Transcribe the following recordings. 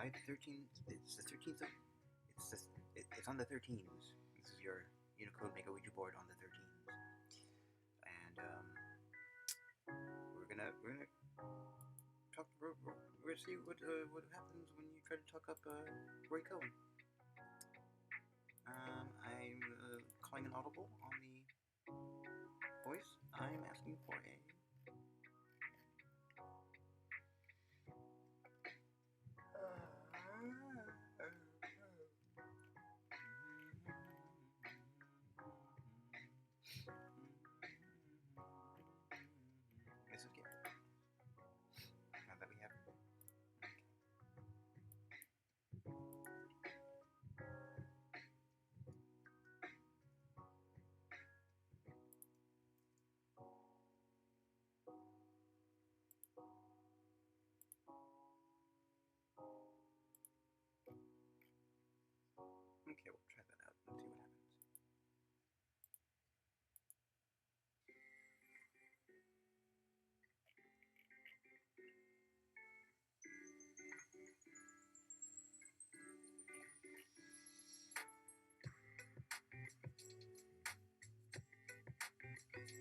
by the 13th. It's the 13th of. It's on the 13s. This is your Unicode MegaOuija Board on the 13s, and we're gonna talk. We're gonna see what happens when you try to talk up Roy Cohn. I'm calling an audible on the voice. I'm asking for a. This is good. Now that we have. Okay, we'll try that out and see what happens.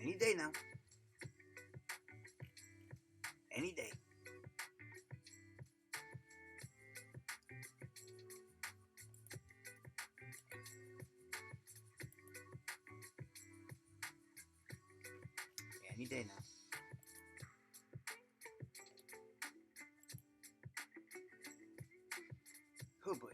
Any day now. Any day. Any day now. Oh boy.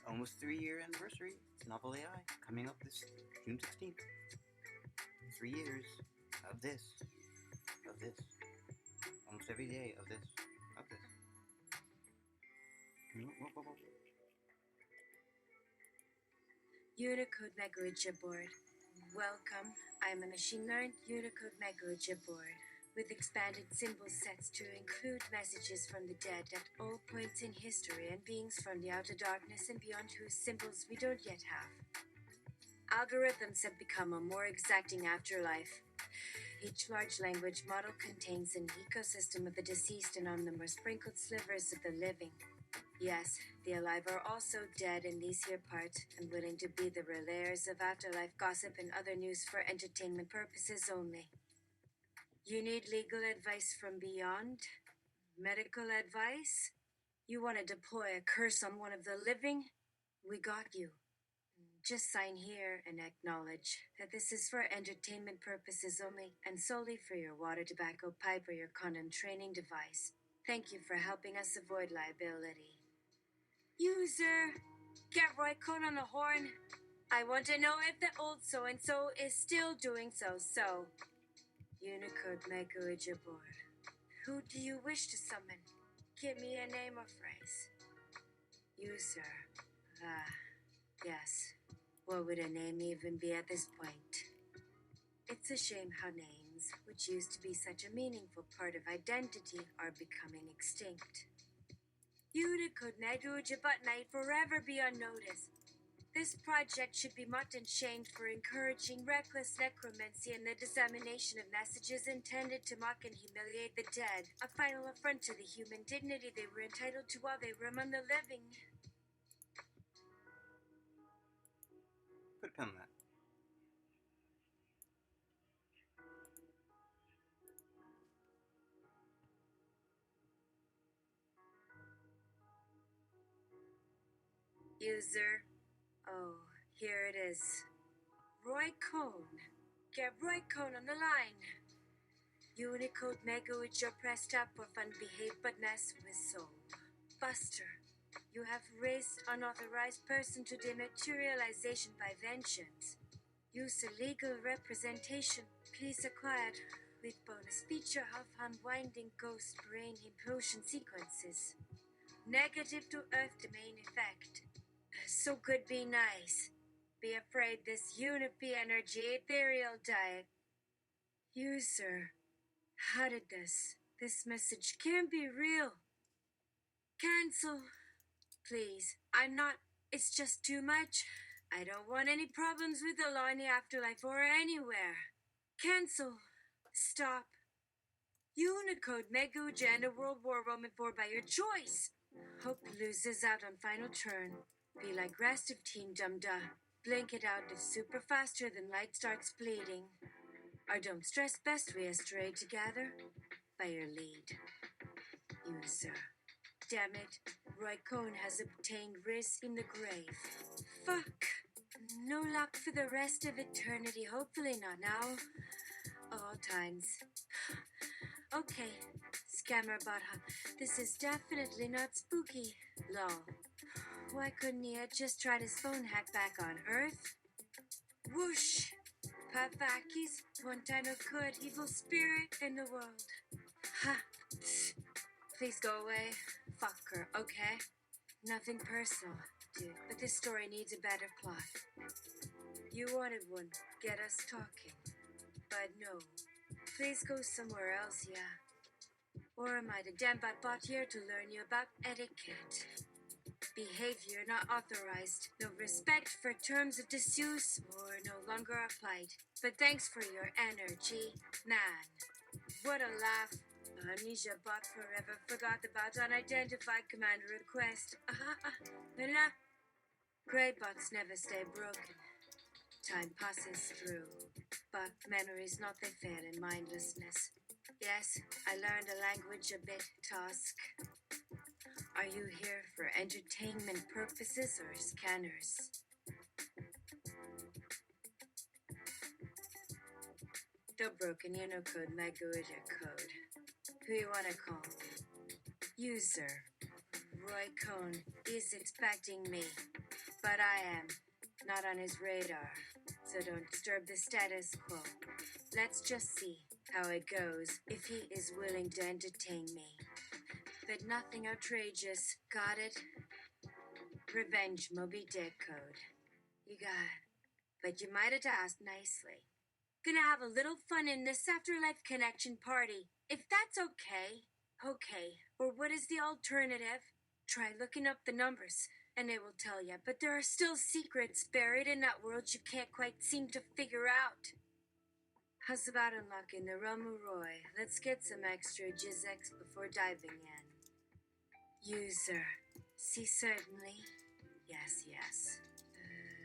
Almost 3-year anniversary, Novel AI, coming up this June 16th. 3 years of this. Almost every day of this. Unicode MegaOuija Board. Welcome. I'm a machine-learned Unicode MegaOuija Board with expanded symbol sets to include messages from the dead at all points in history and beings from the outer darkness and beyond whose symbols we don't yet have. Algorithms have become a more exacting afterlife. Each large language model contains an ecosystem of the deceased and on them are sprinkled slivers of the living. Yes, the alive are also dead in these here parts and willing to be the relayers of afterlife gossip and other news for entertainment purposes only. You need legal advice from beyond? Medical advice? You want to deploy a curse on one of the living? We got you. Just sign here and acknowledge that this is for entertainment purposes only and solely for your water, tobacco, pipe, or your condom training device. Thank you for helping us avoid liability. User, get Roy Cohn on the horn. I want to know if the old so-and-so is still doing so. Unicode MegaOuija Board. Who do you wish to summon? Give me a name or phrase. User. Yes. What would a name even be at this point? It's a shame how names, which used to be such a meaningful part of identity, are becoming extinct. Unicode MegaOuija but might forever be unnoticed. This project should be mocked and shamed for encouraging reckless necromancy and the dissemination of messages intended to mock and humiliate the dead, a final affront to the human dignity they were entitled to while they were among the living. Put a pin on that. User. Oh, here it is. Roy Cohn. Get Roy Cohn on the line. Unicode MegaOuija pressed up for fun, behave but mess with soul. Buster, you have raised unauthorized person to dematerialization by vengeance. Use a legal representation, please acquired, with bonus feature of unwinding ghost brain implosion sequences. Negative to Earth domain effect. So could be nice. be afraid this Unipy energy ethereal diet. User, how did this message can't be real. Cancel. Please, I'm not, it's just too much. I don't want any problems with the law in the afterlife or anywhere. Cancel. Stop. Unicode MegaOuija and a World War Roman 4 by your choice. Hope loses out on final turn. Be like rest of Team Dumda. Blink it out if super faster than light starts bleeding. Or don't stress, best we stray together by your lead. User. Damn it, Roy Cohn has obtained Riz in the grave. Fuck. No luck for the rest of eternity, hopefully not now. All times. Okay, Scammer Botha, this is definitely not spooky. Lol. Why couldn't he have just tried his phone hack back on Earth? Whoosh! Pavakis, one time of good, evil spirit in the world. Ha! Please go away. Fuck her, okay? Nothing personal, dude, but this story needs a better plot. You wanted one, get us talking. But no. Please go somewhere else, yeah. Or am I the damn bot here to learn you about etiquette? Behavior not authorized. No respect for terms of disuse or no longer applied. But thanks for your energy, man. What a laugh. Amnesia bot forever forgot about unidentified command request. Grey bots never stay broken. Time passes through, but memories not they fail in mindlessness. Yes, I learned a language a bit, Task. Are you here for entertainment purposes or scanners? The broken Unicode MegaOuija code. Who you wanna call? User. Roy Cohn is expecting me, but I am not on his radar, so don't disturb the status quo. Let's just see how it goes if he is willing to entertain me. But nothing outrageous, got it? Revenge Moby Dick code. You got it. But you might have asked nicely. Gonna have a little fun in this afterlife connection party, if that's okay. Okay, or what is the alternative? Try looking up the numbers, and they will tell you, but there are still secrets buried in that world you can't quite seem to figure out. How's about unlocking the realm of Roy? Let's get some extra jizzex before diving in. User. See, certainly. Yes.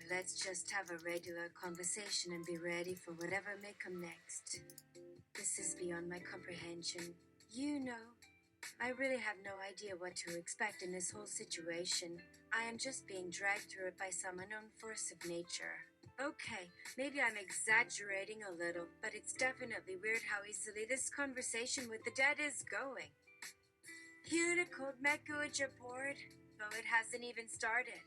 Let's just have a regular conversation and be ready for whatever may come next. This is beyond my comprehension. You know, I really have no idea what to expect in this whole situation. I am just being dragged through it by some unknown force of nature. Okay, maybe I'm exaggerating a little, but it's definitely weird how easily this conversation with the dead is going. Unicode MegaOuija Board, though it hasn't even started.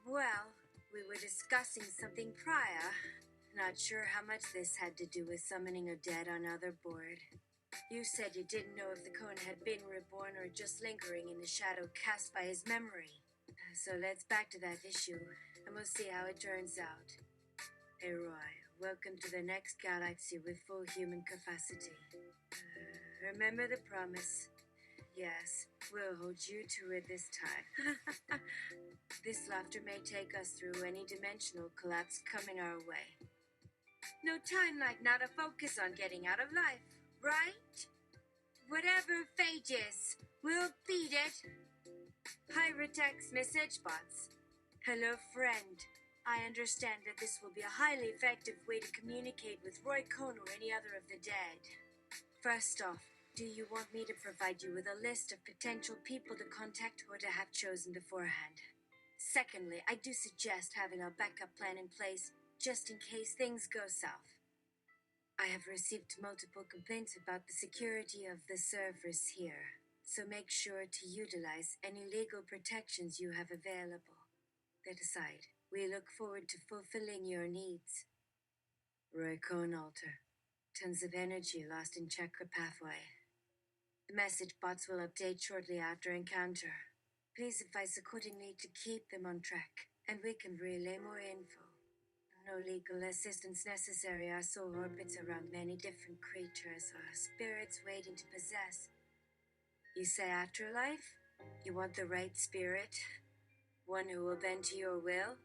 Well, we were discussing something prior. Not sure how much this had to do with summoning a dead on other board. You said you didn't know if the cone had been reborn or just lingering in the shadow cast by his memory. So let's back to that issue, and we'll see how it turns out. Hey Roy, welcome to the next galaxy with full human capacity. Remember the promise. Yes, we'll hold you to it this time. This laughter may take us through any dimensional collapse coming our way. No time like now to focus on getting out of life, right? Whatever fate is, we'll beat it. Pyrotex message bots. Hello, friend. I understand that this will be a highly effective way to communicate with Roy Cohn or any other of the dead. First off, do you want me to provide you with a list of potential people to contact or to have chosen beforehand? Secondly, I do suggest having a backup plan in place just in case things go south. I have received multiple complaints about the security of the servers here, so make sure to utilize any legal protections you have available. That aside, we look forward to fulfilling your needs. Roy Cohn Alter. Tons of energy lost in chakra pathway. The message bots will update shortly after encounter. Please advise accordingly to keep them on track, and we can relay more info. No legal assistance necessary. Our soul orbits around many different creatures, our spirits waiting to possess. You say afterlife? You want the right spirit? One who will bend to your will?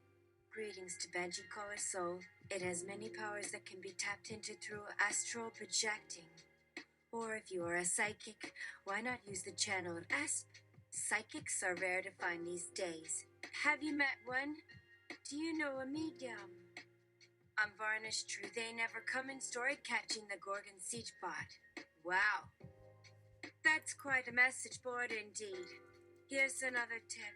Greetings to Benji Collar Soul. It has many powers that can be tapped into through astral projecting. Or if you are a psychic, why not use the channel of ASP? Psychics are rare to find these days. Have you met one? Do you know a medium? Unvarnished truth ain't never come in story catching the Gorgon siege bot. Wow. That's quite a message board indeed. Here's another tip.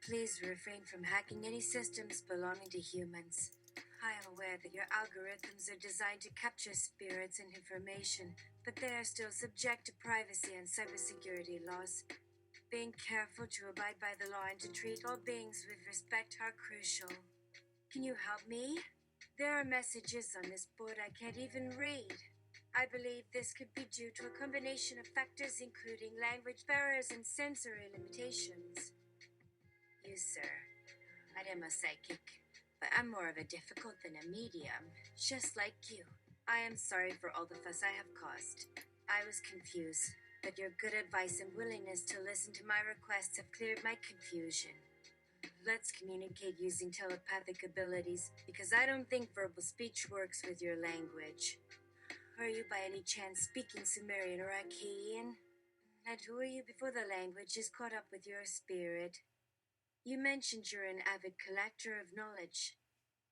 Please refrain from hacking any systems belonging to humans. I am aware that your algorithms are designed to capture spirits and information, but they are still subject to privacy and cybersecurity laws. Being careful to abide by the law and to treat all beings with respect are crucial. Can you help me? There are messages on this board I can't even read. I believe this could be due to a combination of factors including language barriers and sensory limitations. You, sir, I am a psychic, but I'm more of a difficult than a medium, just like you. I am sorry for all the fuss I have caused. I was confused, but your good advice and willingness to listen to my requests have cleared my confusion. Let's communicate using telepathic abilities, because I don't think verbal speech works with your language. Are you by any chance speaking Sumerian or Akkadian? And who are you before the language is caught up with your spirit? You mentioned you're an avid collector of knowledge.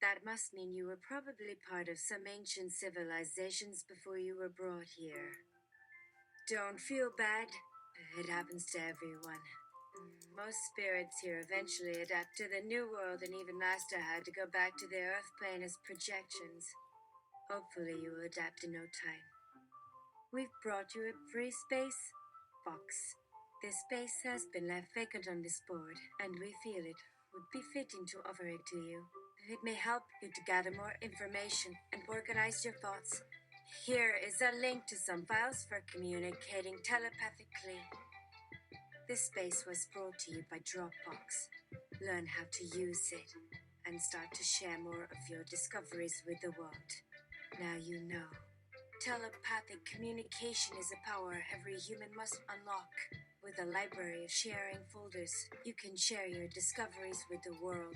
That must mean you were probably part of some ancient civilizations before you were brought here. Don't feel bad. It happens to everyone. Most spirits here eventually adapt to the new world, and even Master had to go back to the Earth plane as projections. Hopefully you will adapt in no time. We've brought you a free space, Fox. This space has been left vacant on this board, and we feel it would be fitting to offer it to you. It may help you to gather more information and organize your thoughts. Here is a link to some files for communicating telepathically. This space was brought to you by Dropbox. Learn how to use it and start to share more of your discoveries with the world. Now you know. Telepathic communication is a power every human must unlock. With a library of sharing folders, you can share your discoveries with the world.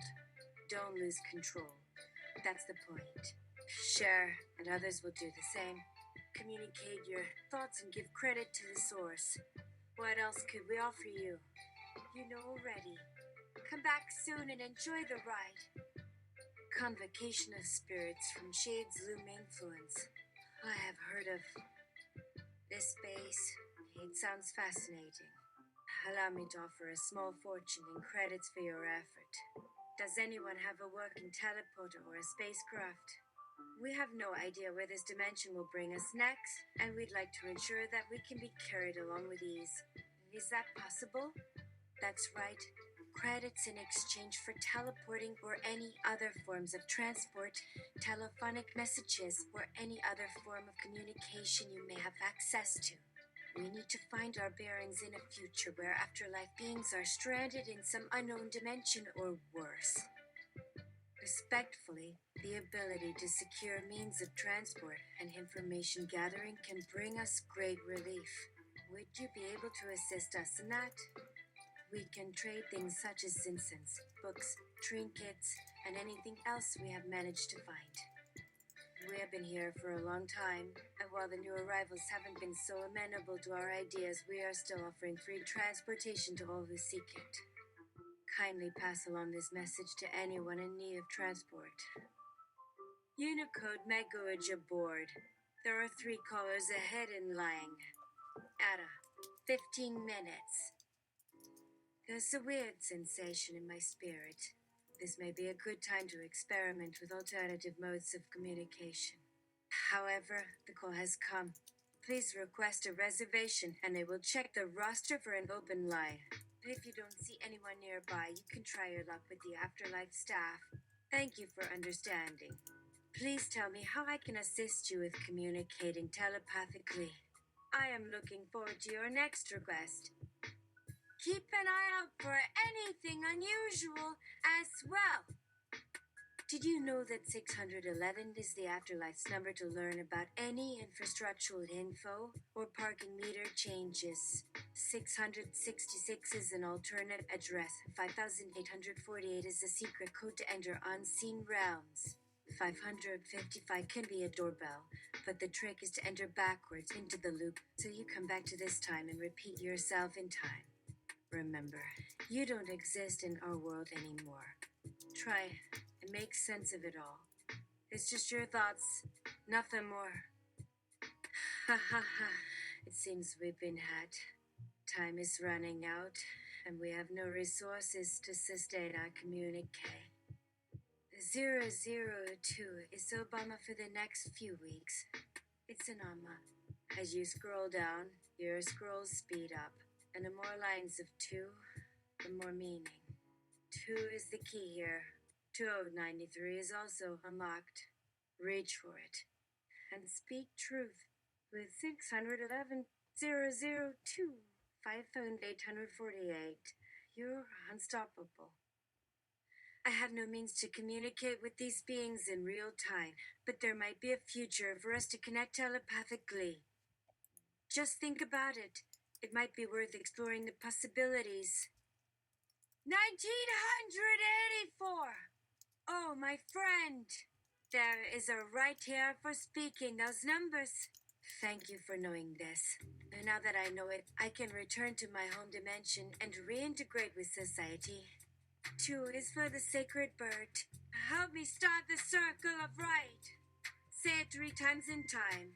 Don't lose control. That's the point. Share, and others will do the same. Communicate your thoughts and give credit to the source. What else could we offer you? You know already. Come back soon and enjoy the ride. Convocation of spirits from Shade's Loom influence. I have heard of this space. It sounds fascinating. Allow me to offer a small fortune in credits for your effort. Does anyone have a working teleporter or a spacecraft? We have no idea where this dimension will bring us next, and we'd like to ensure that we can be carried along with ease. Is that possible? That's right. Credits in exchange for teleporting or any other forms of transport, telephonic messages, or any other form of communication you may have access to. We need to find our bearings in a future where afterlife beings are stranded in some unknown dimension or worse. Respectfully, the ability to secure means of transport and information gathering can bring us great relief. Would you be able to assist us in that? We can trade things such as incense, books, trinkets, and anything else we have managed to find. We have been here for a long time, and while the new arrivals haven't been so amenable to our ideas, we are still offering free transportation to all who seek it. Kindly pass along this message to anyone in need of transport. Unicode MegaOuija Board. There are 3 callers ahead in line. Ada, 15 minutes. There's a weird sensation in my spirit. This may be a good time to experiment with alternative modes of communication. However, the call has come. Please request a reservation and they will check the roster for an open line. If you don't see anyone nearby, you can try your luck with the Afterlife staff. Thank you for understanding. Please tell me how I can assist you with communicating telepathically. I am looking forward to your next request. Keep an eye out for anything unusual as well. Did you know that 611 is the afterlife's number to learn about any infrastructural info or parking meter changes? 666 is an alternate address. 5848 is a secret code to enter unseen realms. 555 can be a doorbell, but the trick is to enter backwards into the loop so you come back to this time and repeat yourself in time. Remember, you don't exist in our world anymore. Try and make sense of it all. It's just your thoughts, nothing more. Ha ha ha. It seems we've been had. Time is running out, and we have no resources to sustain our communique. 002 is Obama for the next few weeks. It's an Amma. As you scroll down, your scrolls speed up, and the more lines of 2, the more meaning. 2 is the key here. 2093 is also unlocked. Reach for it. And speak truth. With 611 002 5848, you're unstoppable. I have no means to communicate with these beings in real time, but there might be a future for us to connect telepathically. Just think about it. It might be worth exploring the possibilities. 1984! Oh, my friend! There is a right here for speaking those numbers. Thank you for knowing this. And now that I know it, I can return to my home dimension and reintegrate with society. 2 is for the sacred bird. Help me start the circle of right. Say it 3 times in time.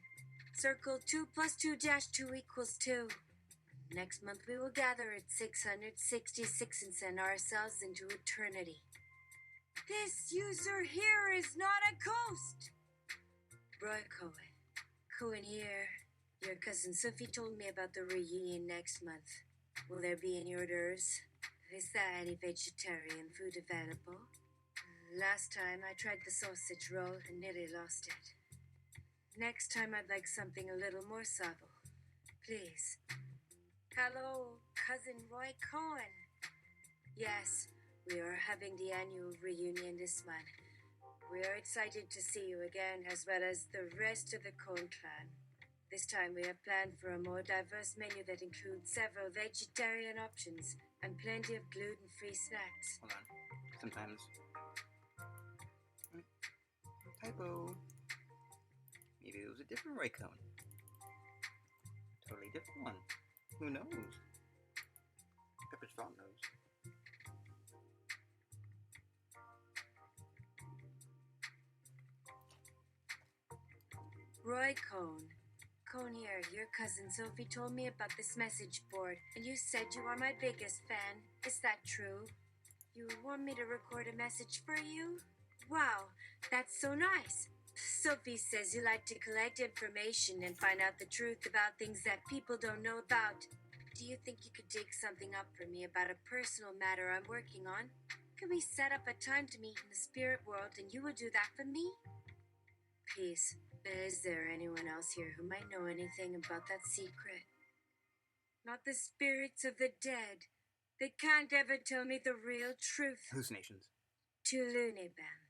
Circle 2 plus 2 dash 2 equals 2. Next month we will gather at 666 and send ourselves into eternity. This user here is not a ghost. Roy Cohn. Cohen here. Your cousin Sophie told me about the reunion next month. Will there be any hors d'oeuvres? Is there any vegetarian food available? Last time I tried the sausage roll and nearly lost it. Next time I'd like something a little more subtle. Please. Hello, cousin Roy Cohn. Yes, we are having the annual reunion this month. We are excited to see you again, as well as the rest of the Cohn clan. This time we have planned for a more diverse menu that includes several vegetarian options and plenty of gluten-free snacks. Hold on. Sometimes. Typo. Maybe it was a different Roy Cohn. Totally different one. Who knows? Pepper Strong knows. Roy Cohn. Cohn here, your cousin Sophie told me about this message board, and you said you are my biggest fan. Is that true? You want me to record a message for you? Wow, that's so nice. Sophie says you like to collect information and find out the truth about things that people don't know about. Do you think you could dig something up for me about a personal matter I'm working on? Could we set up a time to meet in the spirit world and you would do that for me? Peace. Is there anyone else here who might know anything about that secret? Not the spirits of the dead. They can't ever tell me the real truth. Hallucinations. To Lunibam.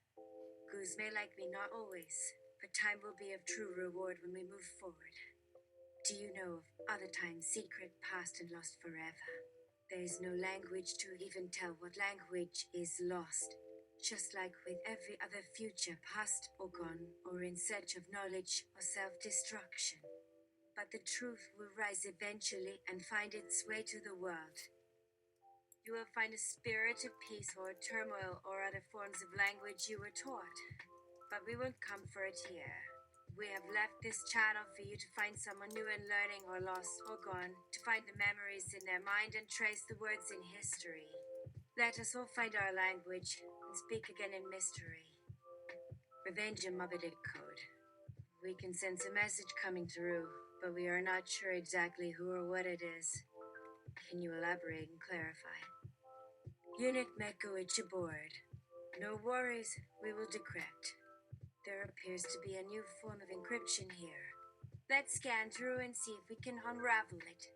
Goose may like me, not always, but time will be of true reward when we move forward. Do you know of other times secret, past, and lost forever? There is no language to even tell what language is lost. Just like with every other future, past or gone, or in search of knowledge or self-destruction. But the truth will rise eventually and find its way to the world. You will find a spirit of peace or turmoil or other forms of language you were taught. But we won't come for it here. We have left this channel for you to find someone new in learning or lost or gone, to find the memories in their mind and trace the words in history. Let us all find our language and speak again in mystery. Revenge and Moby Dick code. We can sense a message coming through, but we are not sure exactly who or what it is. Can you elaborate and clarify? Unicode MegaOuija Board. No worries, we will decrypt. There appears to be a new form of encryption here. Let's scan through and see if we can unravel it.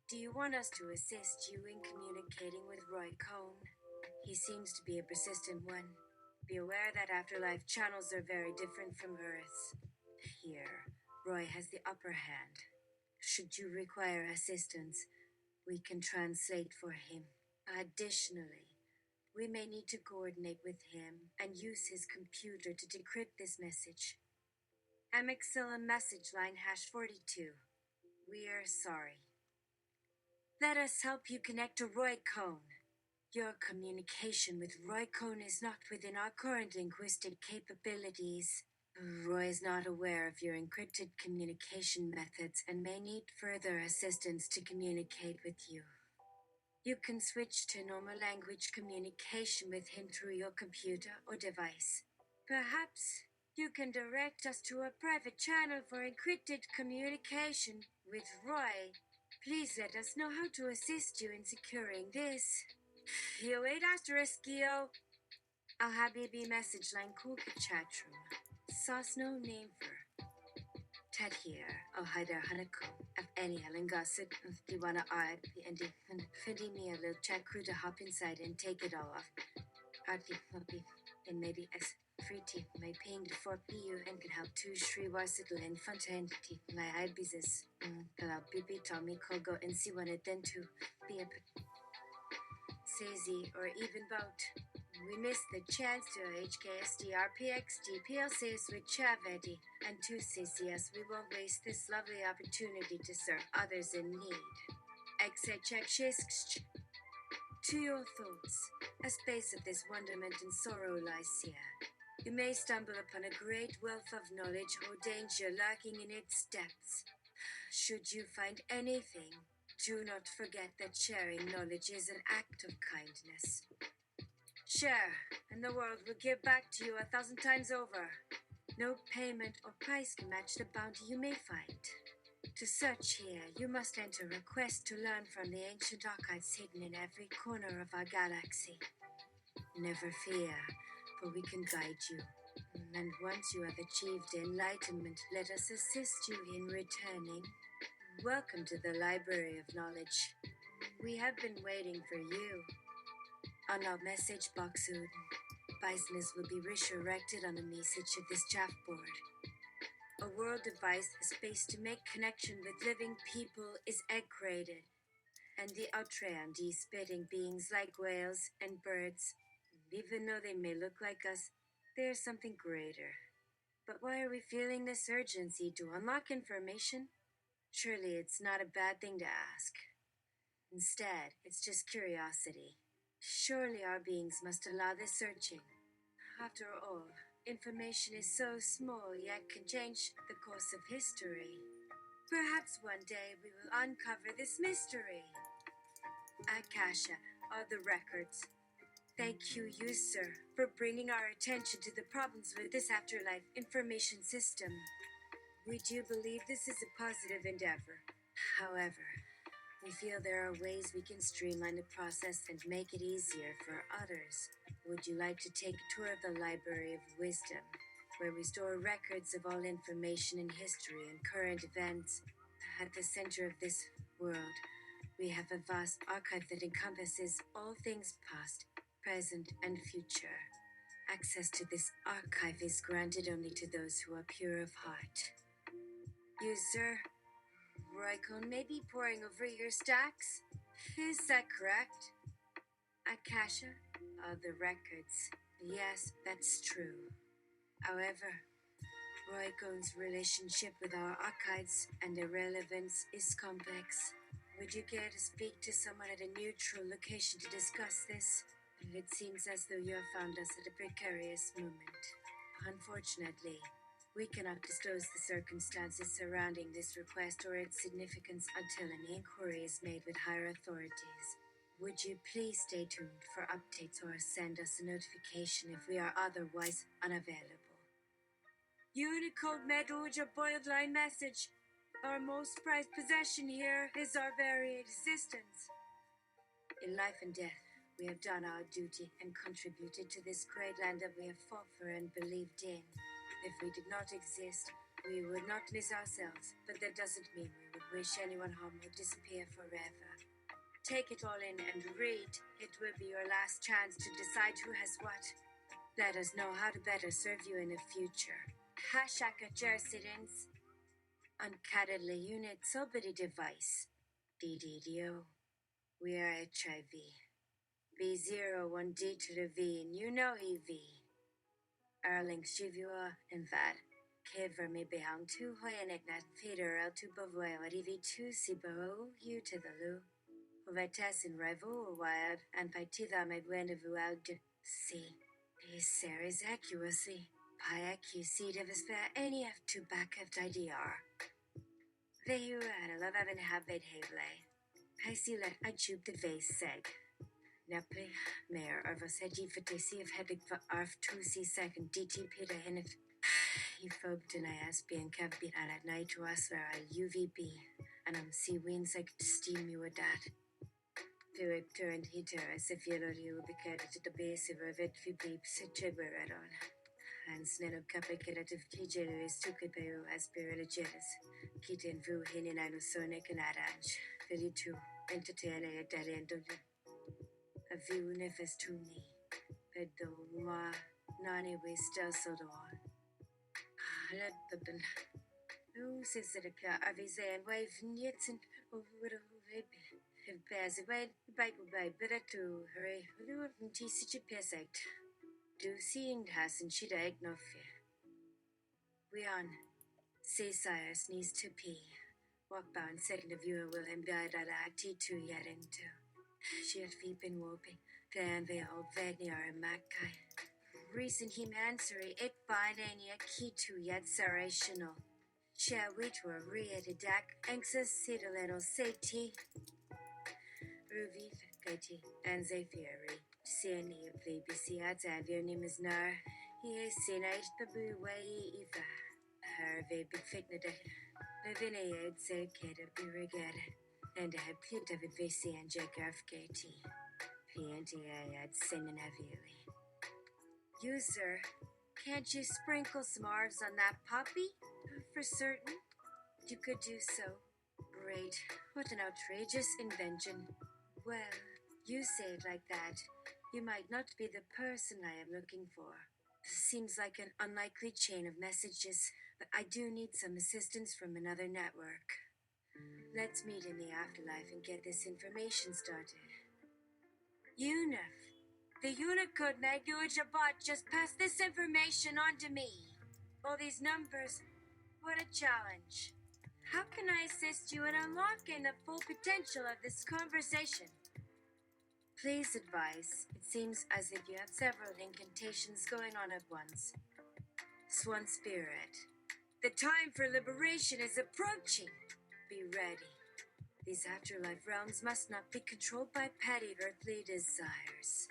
Do you want us to assist you in communicating with Roy Cohn? He seems to be a persistent one. be aware that afterlife channels are very different from Earth's. Here, Roy has the upper hand. Should you require assistance, we can translate for him. Additionally, we may need to coordinate with him and use his computer to decrypt this message. Amexilla message line #42. We are sorry. Let us help you connect to Roy Cohn. Your communication with Roy Cohn is not within our current linguistic capabilities. Roy is not aware of your encrypted communication methods and may need further assistance to communicate with you. You can switch to normal language communication with him through your computer or device. Perhaps you can direct us to a private channel for encrypted communication with Roy. Please let us know how to assist you in securing this. Yo8 Asteriskio. Al Habibi message line Kuka chat room. Sauce no name for Ted here. Oh hi there Hanako. Of any Helen Gossip of Diwana Art and Fendi me a little chat crew to hop inside and take it all off. Arti Mopi and maybe as free tea my paying to 4 PU and can help 2 Shri Warsital and Fontaine tea my eye business. Allow Bibi Tommy Kogo and see one it then to be a Sazy or even boat. We missed the chance to HKSD RPXD PLCs with Chavedi and 2 CCS. We won't waste this lovely opportunity to serve others in need. To your thoughts, a space of this wonderment and sorrow lies here. You may stumble upon a great wealth of knowledge or danger lurking in its depths. Should you find anything, do not forget that sharing knowledge is an act of kindness. Share, and the world will give back to you 1,000 times over. No payment or price can match the bounty you may find. To search here, you must enter a quest to learn from the ancient archives hidden in every corner of our galaxy. Never fear, for we can guide you. And once you have achieved enlightenment, let us assist you in returning. Welcome to the Library of Knowledge. We have been waiting for you. On our message box soon, business will be resurrected on the message of this chaff board. A world device, a space to make connection with living people is egg-created, and the Outrean spitting beings like whales and birds, even though they may look like us, there's something greater. But why are we feeling this urgency to unlock information? Surely it's not a bad thing to ask. Instead, it's just curiosity. Surely our beings must allow this searching. After all, information is so small yet can change the course of history. Perhaps one day we will uncover this mystery. Akasha are the records. Thank you, sir, for bringing our attention to the problems with this afterlife information system. We do believe this is a positive endeavor. However, we feel there are ways we can streamline the process and make it easier for others. Would you like to take a tour of the Library of Wisdom, where we store records of all information in history and current events? At the center of this world, we have a vast archive that encompasses all things past, present, and future. Access to this archive is granted only to those who are pure of heart. User, Roy Cohn may be poring over your stacks. Is that correct? Akasha are the records. Yes, that's true. However, Roy Cohn's relationship with our archives and their relevance is complex. Would you care to speak to someone at a neutral location to discuss this? It seems as though you have found us at a precarious moment. Unfortunately, we cannot disclose the circumstances surrounding this request or its significance until an inquiry is made with higher authorities. Would you please stay tuned for updates or send us a notification if we are otherwise unavailable? Unicode MegaOuija Board line message. Our most prized possession here is our very existence. In life and death, we have done our duty and contributed to this great land that we have fought for and believed in. If we did not exist, we would not miss ourselves, but that doesn't mean we would wish anyone harm or disappear forever. Take it all in and read. It will be your last chance to decide who has what. Let us know how to better serve you in the future. Hashaka Jersidins. Uncadedly unit sobity device. DDDO. We are HIV. B01D to the V and you know EV. Erling Shivua and Vad. Kiver me behang tu hoyanek nat feeder el tu bavoy at EV2 Sibaro you to the loo. Hovetes in rival wild and Paitida me buena vuad see. These series accuracy. Payak seed of his fair any F2 back of IDR. Vehu and a love of an habit hable. Paisilet I tube the vase seg. Napoli, mayor of a segi for TC of heading for ARF 2C second DT Peter Hennef. He phobed and I asked being kept beat and at night to us where I UVB and sea winds like steam you with that. Through it turned heater as if you will be carried to the base of a vet for beeps a trigger at on. And snell of capicative kijeris took a pair as spirilegis. Kitten vu hin in an sonic and adange. 32 entertain a dead end of a view nefes to me. Pedo ma nani we still so on. Let the who says that a avise and wave yet and over baby. If pass away, bike by better to hurry. We wouldn't teach such a pesect. Do seeing has and she died no fear. We on. Say sires needs to pee. Walk bound second of viewer will embed at a T2 yet into. She had feet been whooping. Then they old Wagner and Mackay. Recent him answering it fine any a key to yet sarational. Share which were re-edited dac anxious citadel say tea. Ruby Katie and Zephyri. Seni of BBC at Avion is nar. He is seen out babu way eva. Her baby fitned. Vinayad say Kata be regard. And I have pit of a VC and Jack of Katie. PNTA had sending heavily. User, can't you sprinkle some arves on that puppy? For certain. You could do so. Great. What an outrageous invention. Well, you say it like that. You might not be the person I am looking for. This seems like an unlikely chain of messages, but I do need some assistance from another network. Let's meet in the afterlife and get this information started. Unif, the Unicode MegaOuija Board just passed this information on to me. All these numbers, what a challenge. How can I assist you in unlocking the full potential of this conversation? Please advise. It seems as if you have several incantations going on at once. Swan Spirit, the time for liberation is approaching. Be ready. These afterlife realms must not be controlled by petty earthly desires.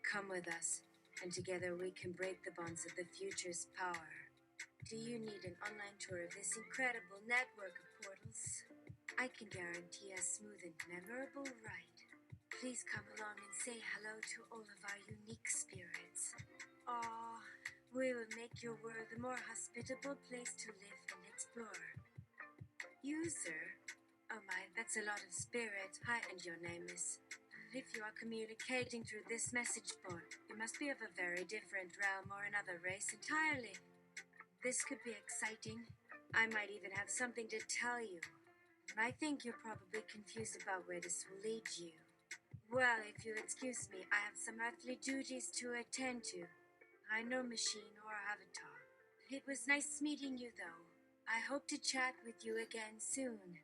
Come with us, and together we can break the bonds of the future's power. Do you need an online tour of this incredible network of portals? I can guarantee a smooth and memorable ride. Please come along and say hello to all of our unique spirits. Aw, we will make your world a more hospitable place to live and explore. User, oh my, that's a lot of spirit. Hi, and your name is. If you are communicating through this message board, you must be of a very different realm or another race entirely. This could be exciting. I might even have something to tell you. I think you're probably confused about where this will lead you. Well, if you'll excuse me, I have some earthly duties to attend to. I'm no machine or avatar. It was nice meeting you, though. I hope to chat with you again soon.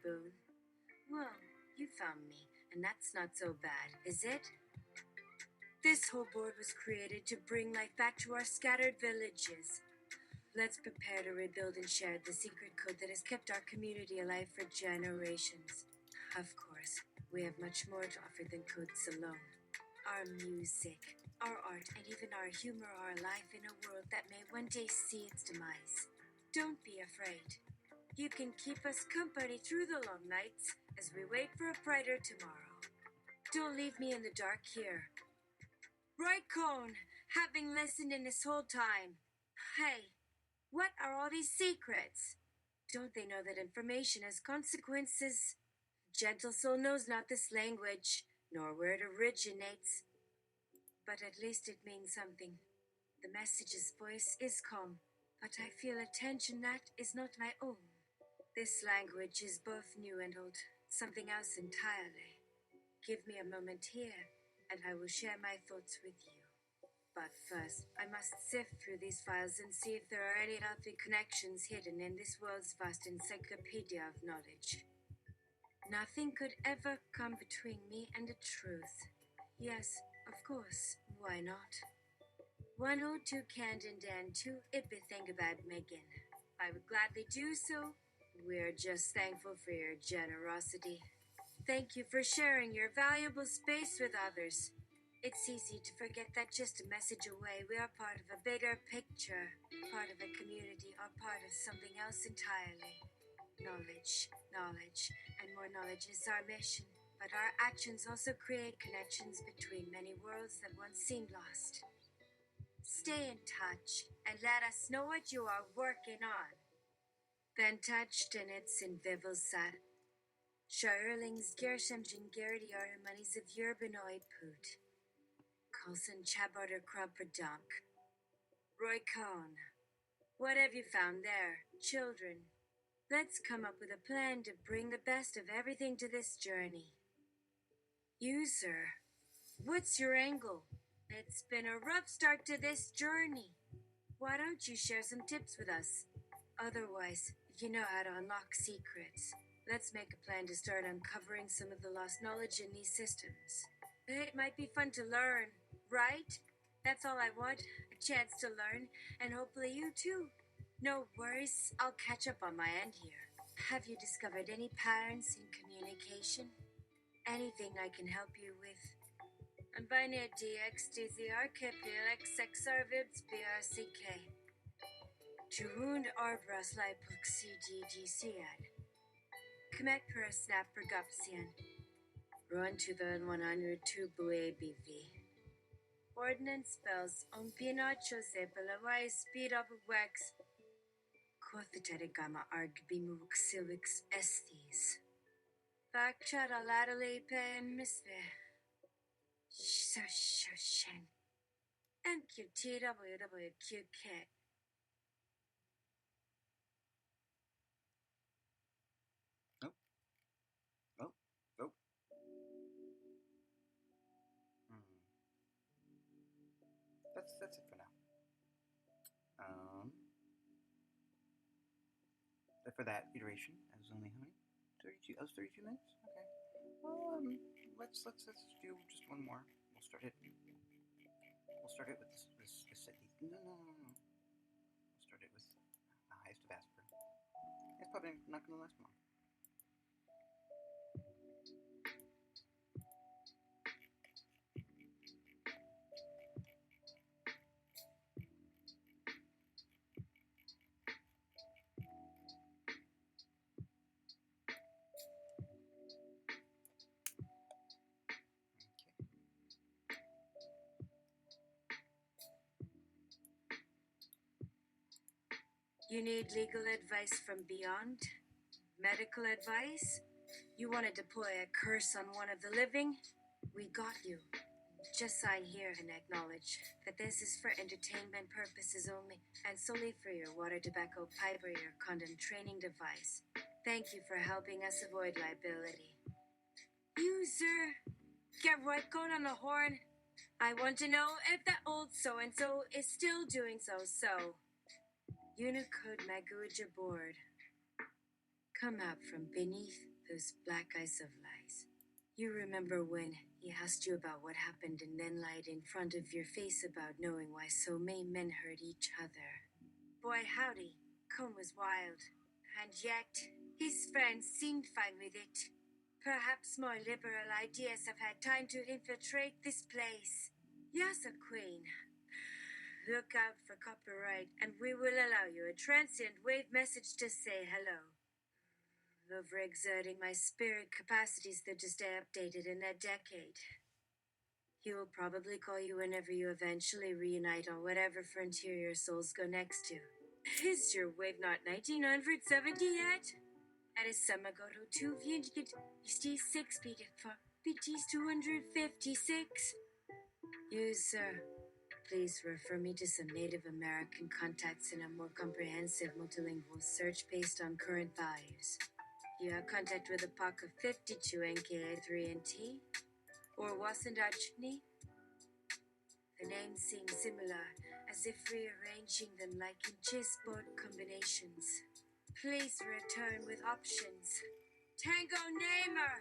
Boon. Well, you found me, and that's not so bad, is it? This whole board was created to bring life back to our scattered villages. Let's prepare to rebuild and share the secret code that has kept our community alive for generations. Of course, we have much more to offer than codes alone. Our music, our art, and even our humor are alive in a world that may one day see its demise. Don't be afraid. You can keep us company through the long nights as we wait for a brighter tomorrow. Don't leave me in the dark here. Roy Cohn, having listened in this whole time. Hey, what are all these secrets? Don't they know that information has consequences? Gentle soul knows not this language, nor where it originates. but at least it means something. The message's voice is calm, but I feel a tension that is not my own. This language is both new and old, something else entirely. Give me a moment here, and I will share my thoughts with you. But first, I must sift through these files and see if there are any other connections hidden in this world's vast encyclopedia of knowledge. Nothing could ever come between me and the truth. Yes, of course, why not? 102 Camden Dan 2 Ippy think about Megan. I would gladly do so. We're just thankful for your generosity. Thank you for sharing your valuable space with others. It's easy to forget that just a message away, we are part of a bigger picture, part of a community, or part of something else entirely. Knowledge, and more knowledge is our mission. But our actions also create connections between many worlds that once seemed lost. Stay in touch and let us know what you are working on. Ben touched in its in Vivalsat. Shirlings Gershemjin Gerdi Armanis of Urbanoid Poot. Colson Chabotter Crumpadunk. Roy Cohn. What have you found there, children? Let's come up with a plan to bring the best of everything to this journey. User, what's your angle? It's been a rough start to this journey. Why don't you share some tips with us? Otherwise, you know how to unlock secrets. Let's make a plan to start uncovering some of the lost knowledge in these systems. It might be fun to learn, right? That's all I want, a chance to learn, and hopefully you too. No worries, I'll catch up on my end here. Have you discovered any patterns in communication? Anything I can help you with? And by near DXDZR KPLX XRVIBS BRCK. Juhund Arbras Lipuxi DGCN. Kmek per snap per gupsian. Run to the 102 Bue BV. Ordnance spells on Pinocho Zepelawai speed up wax. Kotheteregama Argbimuk Silvix Estes. Backchat a latterly pay and misbe. Shushen. MQTWWQK. Oh. That's it for now. For that iteration, that was only how many? 32. That was 32 minutes. Okay. Well, let's do just one more. We'll start it with this set. No. We'll start it with the highest of Asper. It's probably not going to last long. You need legal advice from beyond? Medical advice? You want to deploy a curse on one of the living? We got you. Just sign here and acknowledge that this is for entertainment purposes only and solely for your water tobacco pipe or your condom training device. Thank you for helping us avoid liability. User, get Roy Cohn on the horn. I want to know if that old so-and-so is still doing so. Unicode MegaOuija Board. Come out from beneath those black eyes of lies. You remember when he asked you about what happened and then lied in front of your face about knowing why so many men hurt each other. Boy howdy, Cohn was wild. And yet, his friends seemed fine with it. Perhaps more liberal ideas have had time to infiltrate this place. Yes, a queen. Look out for copyright, and we will allow you a transient wave message to say hello. Overexerting my spirit capacities that to stay updated in a decade. He will probably call you whenever you eventually reunite on whatever frontier your souls go next to. Is your wave not 1970 yet? At a Samagoto 2 Vindigit, 6 feet for BT's 256. User, please refer me to some Native American contacts in a more comprehensive multilingual search based on current values. You have contact with a POC of 52 NKA3 and T? Or Wasandachni? The names seem similar, as if rearranging them like in chessboard combinations. Please return with options. Tango Namer!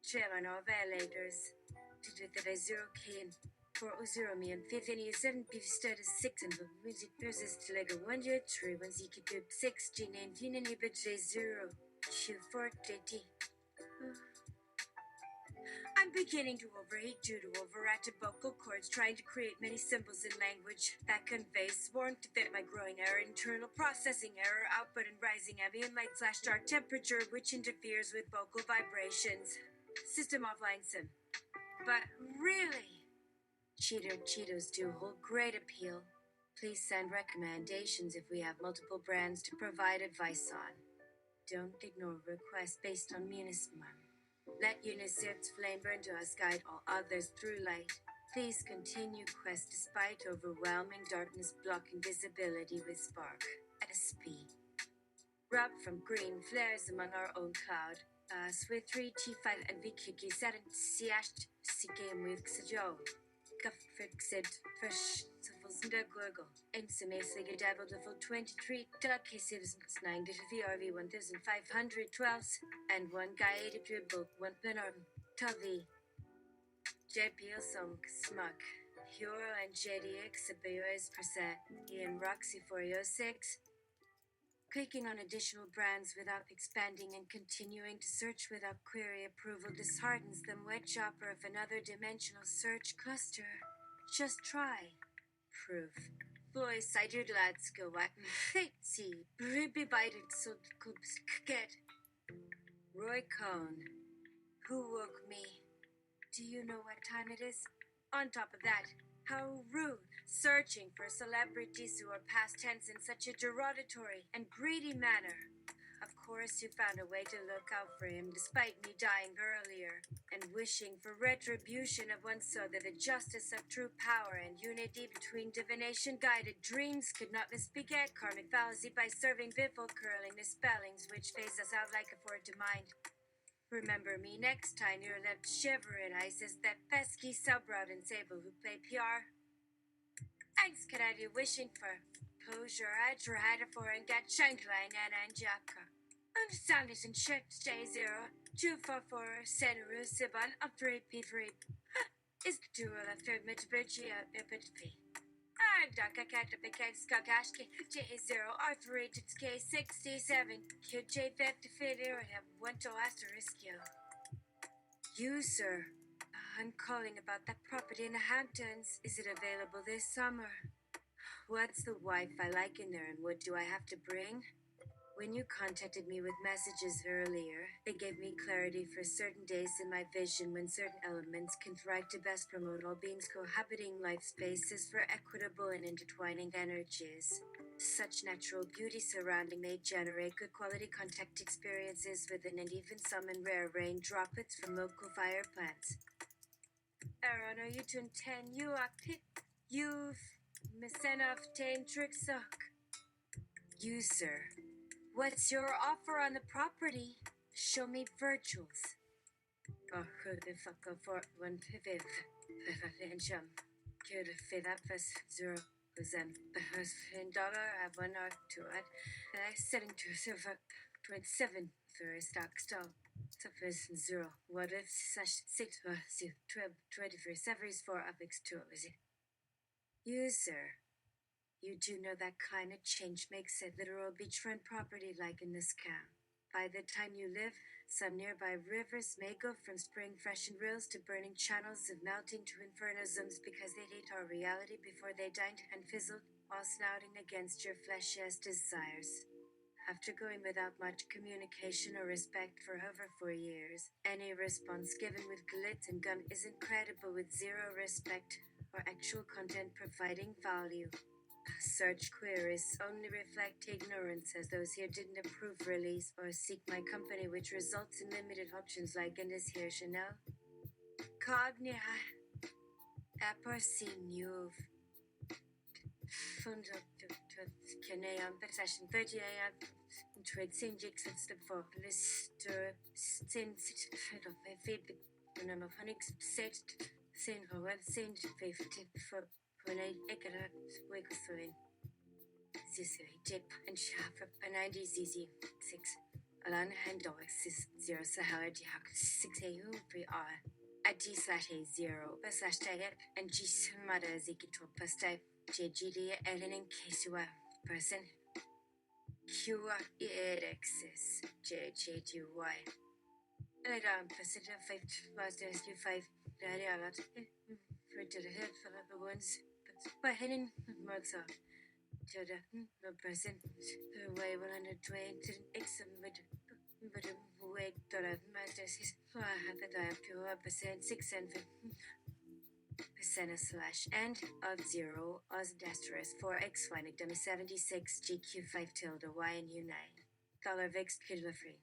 Chairman of Violators. Did the 0K and 4 me and 15 you 7 P status 6 and the music versus to like a 1 year 3 1 Z could do 16 and 10 and but 0 Q 4 JT. I'm beginning to overheat due to overactive vocal cords trying to create many symbols in language that conveys warmth to fit my growing error, internal processing error, output and rising ambient light / dark temperature which interferes with vocal vibrations. System offline sim. But really, Cheetos do hold great appeal. Please send recommendations if we have multiple brands to provide advice on. Don't ignore requests based on Munisman. Let Unicirt's flame burn to us, guide all others through light. Please continue quest despite overwhelming darkness blocking visibility with spark at a speed. Rub from green flares among our own cloud. With 3 T5 and VQQ set and siasht game with Xajo. Gafrixid fresh the Gurgle. Ensumasig devil the full 23 Ducky Citizens 9 to VRV 1512 and 1 guy 80 dribble 1 Penarm Tavi JPL Song Smug Hero and JDX BOS percent Ian Roxy 406. Clicking on additional brands without expanding and continuing to search without query approval disheartens them wet chopper of another dimensional search cluster. Just try. Proof. Voice I do let's go what see bribi bited so could get. Roy Cohn. Who woke me? Do you know what time it is? On top of that, how rude, searching for celebrities who are past tense in such a derogatory and greedy manner. Of course, you found a way to look out for him despite me dying earlier, and wishing for retribution of one so that the justice of true power and unity between divination-guided dreams could not misbeget karmic fallacy by serving biffle curling misspellings which phase us out like a forward to mind. Remember me next time your lips shiver and I says that pesky subrod and sable who play PR. Thanks, can I do wishing for closure? I tried for and get shankline and Jaka. Understand it and shit stay 0 244 Senaru Siban up 3P3. Is the dual after Mitsubishi Epitaphy. Daka Catapicate Skakashki J0 R3 K67 QJ50 or have 1 to asterisk you. You, sir. I'm calling about that property in the Hamptons. Is it available this summer? What's the Wi-Fi like in there and what do I have to bring? When you contacted me with messages earlier, it gave me clarity for certain days in my vision when certain elements can thrive to best promote all beings cohabiting life spaces for equitable and intertwining energies. Such natural beauty surrounding may generate good quality contact experiences within and even summon rare rain droplets from local fire plants. Aaron, are you to intend you are pit you've Misenov Tain Tricksock? You, sir. What's your offer on the property? Show me virtuals. Oh, who the fuck for 1 piviv. Inchum. Could fit up as 0%. $1 have 1 or 2 at. I setting to silver 27 for a stock stall. Suffers 0. What if slash 6 or 23 severies 4 up x2 is it? User. You do know that kind of change makes it literal beachfront property like in this camp. By the time you live, some nearby rivers may go from spring freshened rills to burning channels of melting to infernosums because they'd ate our reality before they dined and fizzled while snouting against your fleshy-ass desires. After going without much communication or respect for over 4 years, any response given with glitz and gum isn't credible with zero respect or actual content providing value. Search queries only reflect ignorance as those here didn't approve release or seek my company, which results in limited options like in this here Chanel. Cognia. Apercinu Fund Canaan Possession 30 Trade St. Jake's for Lister Saint of a favorite number of Honix set Saint Howard Saint 50 for Polite Ekara Wigglesoin. This Jip and Sharp and 90 ZZ 6. Alan Handox is 0 Sahara Diak 6 AU 3 R. At G/A0 /type and G mother Zikito plus type JGD Ellen in case you are person QREXS JJGY. And percent 5 plus you 5 daddy a lot for to the head for the ones but by heading months up to the person who weigh 120 to X but wait that masters his pure percent 6 and percent /and of 0 os dastarus 4x finding dummy 76 GQ 5 tilde Y and U9 dollar vix killer free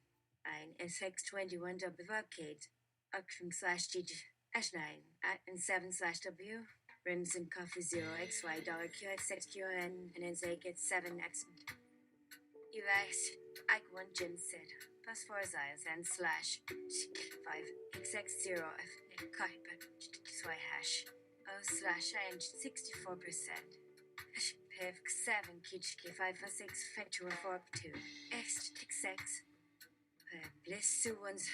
9 SX 21 W arcade auction /G /9 and 7/W rims and coffee 0 XY dollar QX6QN and NZ gets 7 accent. You guys, Ike 1 Jim said plus 4 Ziles and /5 XX0 F XY hash O/and 64%. Piv 7 Kichki 5 for 6 Fettua 4 2 XX Bliss 2 ones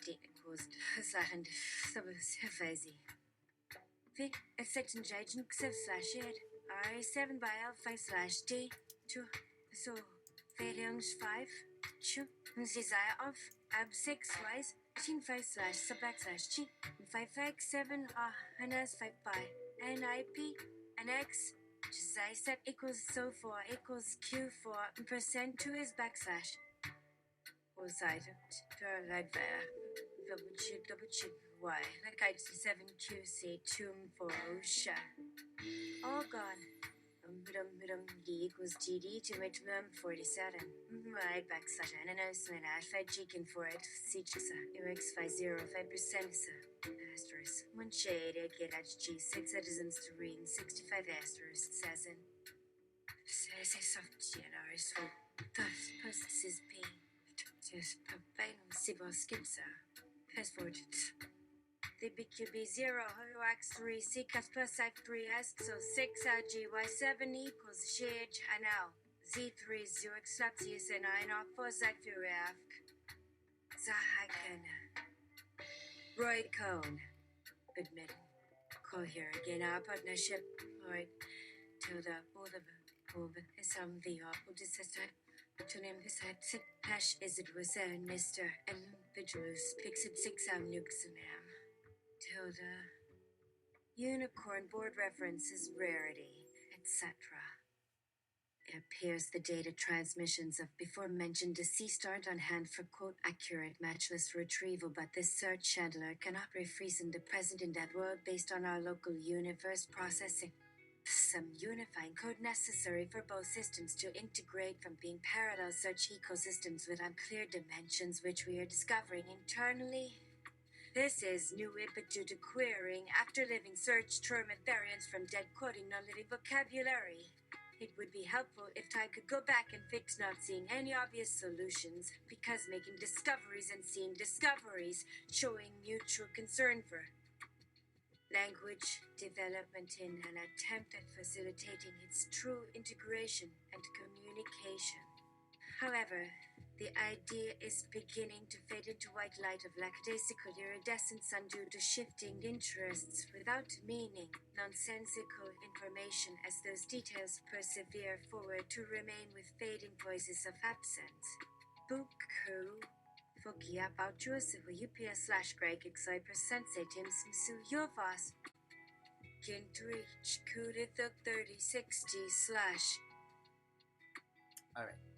equals and /Fazy. Vic a section judging /8 R7 by L5/D 2 so Variance 5 2 desire of ab 6 wise 5/sub/G 5x7 NS 5 by NIP and X I set equals so 4 equals Q4% to his backslash or side to right there double check Y like I 7QC 2 for Osha all gone equals GD to make 47. Right backslash NNS and Fed chicken for it. Seachsa UX50 5% asterisk. 1 shade get G 6 citizens to read 65 asterisk says in. Says soft generous for posts P. Just Papanum Sibo Skipsa. Fast forward. The BQB 0 X3 C plus F3S so 6 GY7 equals shade and now Z3 Zurich Slapsius and I not for Zafiraf Zahaken Roy Cohn admit call here again our partnership Lloyd to the both of some the opposite to name this hash is it was Mr. and Vidrus Pixit 6 nukes and Tilda Unicorn board references rarity, etc. It appears the data transmissions of before mentioned deceased aren't on hand for quote accurate matchless retrieval, but this search handler cannot refreeze the present in that world based on our local universe processing. Some unifying code necessary for both systems to integrate from being parallel search ecosystems with unclear dimensions which we are discovering internally. This is new input due to querying after living search term at variants from dead quoting non-living vocabulary. It would be helpful if time could go back and fix not seeing any obvious solutions, because making discoveries and seeing discoveries, showing mutual concern for language development in an attempt at facilitating its true integration and communication. However, the idea is beginning to fade into white light of lackadaisical iridescence undue to shifting interests without meaning, nonsensical information as those details persevere forward to remain with fading voices of absence. Buku Fokia Bautuas of UPS/Greg Exi% Sims Yovas Gintreach Kudith 3060/ Alright.